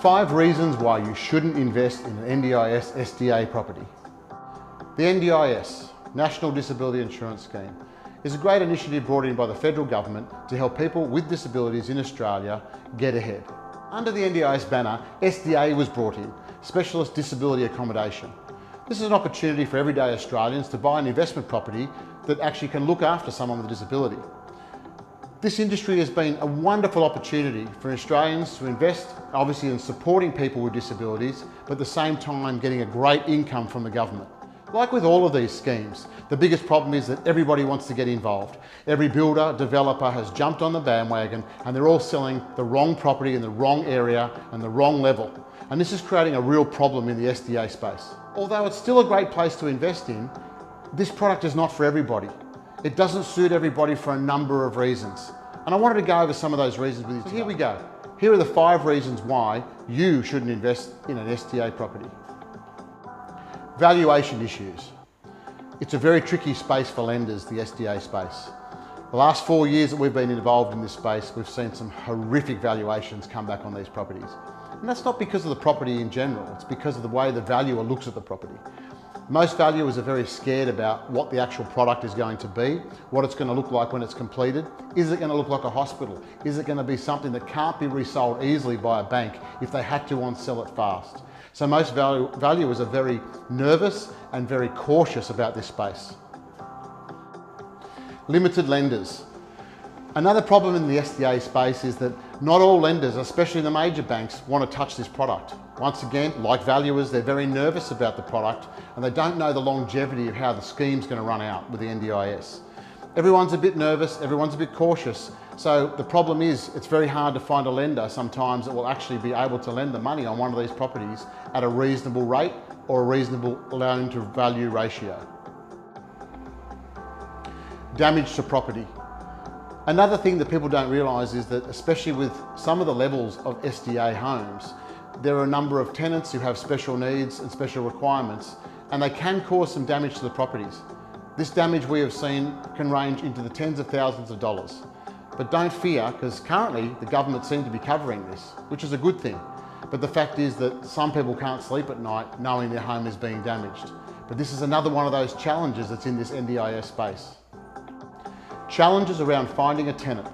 5 reasons why you shouldn't invest in an NDIS SDA property. The NDIS, National Disability Insurance Scheme, is a great initiative brought in by the federal government to help people with disabilities in Australia get ahead. Under the NDIS banner, SDA was brought in, Specialist Disability Accommodation. This is an opportunity for everyday Australians to buy an investment property that actually can look after someone with a disability. This industry has been a wonderful opportunity for Australians to invest, obviously, in supporting people with disabilities, but at the same time getting a great income from the government. Like with all of these schemes, the biggest problem is that everybody wants to get involved. Every builder, developer has jumped on the bandwagon and they're all selling the wrong property in the wrong area and the wrong level. And this is creating a real problem in the SDA space. Although it's still a great place to invest in, this product is not for everybody. It doesn't suit everybody for a number of reasons. And I wanted to go over some of those reasons with you today. Here we go. Here are the 5 reasons why you shouldn't invest in an SDA property. Valuation issues. It's a very tricky space for lenders, the SDA space. The last 4 years that we've been involved in this space, we've seen some horrific valuations come back on these properties. And that's not because of the property in general, it's because of the way the valuer looks at the property. Most valuers are very scared about what the actual product is going to be, what it's going to look like when it's completed. Is it going to look like a hospital? Is it going to be something that can't be resold easily by a bank if they had to sell it fast? So most valuers are very nervous and very cautious about this space. Limited lenders. Another problem in the SDA space is that not all lenders, especially the major banks, want to touch this product. Once again, like valuers, they're very nervous about the product and they don't know the longevity of how the scheme's going to run out with the NDIS. Everyone's a bit nervous, everyone's a bit cautious. So the problem is it's very hard to find a lender sometimes that will actually be able to lend the money on one of these properties at a reasonable rate or a reasonable loan to value ratio. Damage to property. Another thing that people don't realise is that, especially with some of the levels of SDA homes, there are a number of tenants who have special needs and special requirements, and they can cause some damage to the properties. This damage we have seen can range into the tens of thousands of dollars. But don't fear, because currently the government seem to be covering this, which is a good thing. But the fact is that some people can't sleep at night knowing their home is being damaged. But this is another one of those challenges that's in this NDIS space. Challenges around finding a tenant.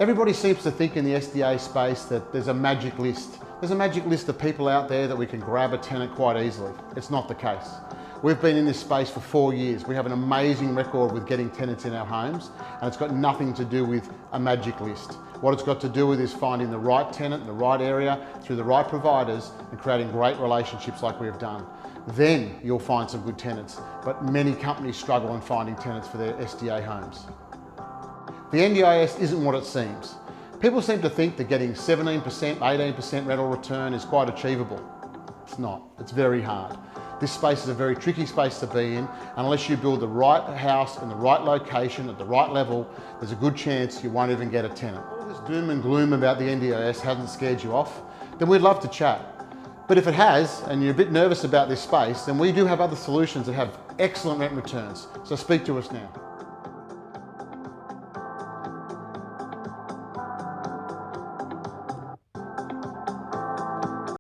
Everybody seems to think in the SDA space that there's a magic list. There's a magic list of people out there that we can grab a tenant quite easily. It's not the case. We've been in this space for 4 years. We have an amazing record with getting tenants in our homes, and it's got nothing to do with a magic list. What it's got to do with is finding the right tenant in the right area through the right providers and creating great relationships like we have done. Then you'll find some good tenants, but many companies struggle in finding tenants for their SDA homes. The NDIS isn't what it seems. People seem to think that getting 17%, 18% rental return is quite achievable. It's not. It's very hard. This space is a very tricky space to be in. Unless you build the right house in the right location at the right level, there's a good chance you won't even get a tenant. All this doom and gloom about the NDIS hasn't scared you off, then we'd love to chat. But if it has, and you're a bit nervous about this space, then we do have other solutions that have excellent rent returns. So speak to us now.